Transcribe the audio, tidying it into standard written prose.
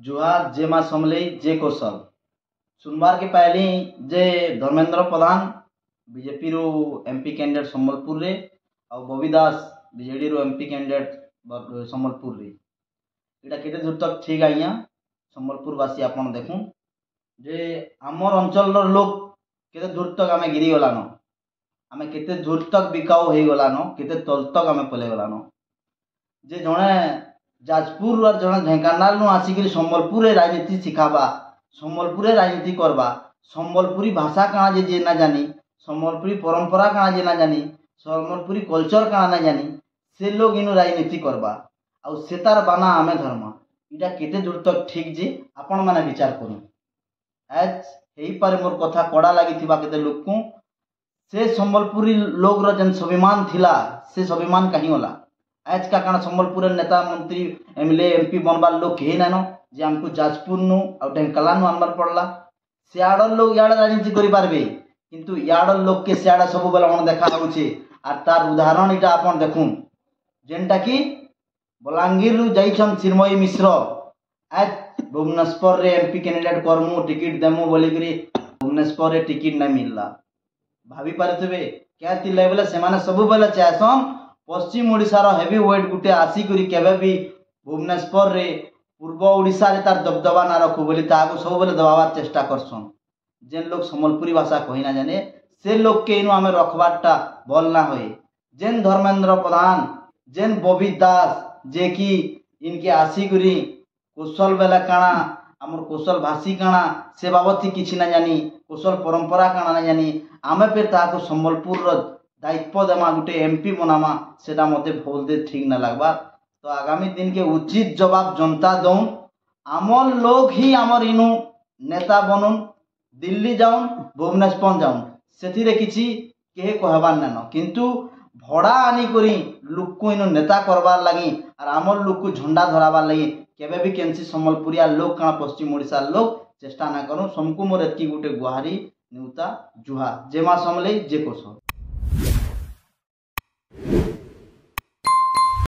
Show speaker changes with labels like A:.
A: जुहार जे माँ समलई जे कौशल सुनबार के पाइली जे धर्मेंद्र प्रधान बीजेपी रू एमपी कैंडिडेट संबलपुर रे और बबी दास बीजेडी रू एमपी कैंडिडेट संबलपुर रे इटा केते दूर तक ठीक आज्ञा संबलपुर वासी आपन देखूं जे आमर अंचल लोग केते दूर तक आमे गिरी गलान आमे केते दूर तक बिकाऊ हो गलान केते तल तक आमे पले गलान जे जणे जाजपुर और जड़े ढेंकानाल नु आसिक संबलपुर राजनीति शिखाबा संबलपुर राजनीति करवा संबलपुरी भाषा काना जे ना जानी संबलपुरी परंपरा काना जे ना जानी संबलपुरी कल्चर काना ना जानी से लोग इनु राजनीति करवा आउ सेतार बाना आमे धर्म इटा केते दूर तक ठीक जे आपण माने विचार करू आज हेई पारे मोर कथा कड़ा लागी थिबा केते लोक को से संबलपुरी लोग रो जन स्वाभिमान थिला से स्वाभिमान कहीं होला आज का काना संबलपुर नेता मंत्री एमएलए एमपी बनबार लोग कही नानो जे हमको जाजपुर नु और ढेंकानाल नु आनबार पड़ला सियाड़र लोग याड़ राजनीति करि पारबे किंतु याड़र लोग के सियाड़ा सब बेला मन देखा होउछे आ तार उदाहरण इटा आपण देखुन जेनटा की बलांगीर रु जाइछन चिन्मयी मिश्र आज भुवनेश्वर रे एमपी कैंडिडेट करमु टिकट देमु बोली करी भुवनेश्वर रे टिकट ना मिलला भाभी पारथबे क्या तिले बेले से माने सब बेले चाहसन पश्चिम ओडिशार हेवी वेट गुटे आसिक भी भुवनेश्वर रे पूर्व ओडिशा रे तार दबदबा ना रखू बोली ताको सब बेले दबाबार चेष्टा करसन जेन लोग संबलपुरी भाषा कही ना जाने से लोग के इनु आमे रखबारटा भल ना होए जेन धर्मेंद्र प्रधान जेन बबी दास जे कि इनके आसिक कौशल बेला काना आमर कौशल भाषी काना से बाबत किसी ना जानी कौशल परंपरा काना ना जानी आमे फिर ताको संबलपुर रो दायित्व देमा गुटे एमपी बनामा सेटा मते भूल दे ठीक ना लगबा तो आगामी दिन के उचित जवाब जनता दौन आमर लोग ही आमर इनु नेता बनून दिल्ली जाऊन भुवनेश्वर जाऊन से किसी केहे कहबार नान किंतु भड़ा आनी करी लोक को इनु नेता करबार लगी और आमर लोक को झंडा धराबार लगी केबे भी केनसी संबलपुरिया लोग काना पश्चिम ओडिशा लोग चेष्टा ना करूँ समकु मोर एतकी गुटे गुहारी न्यूता जुहा जे माँ समलई जे कौशल।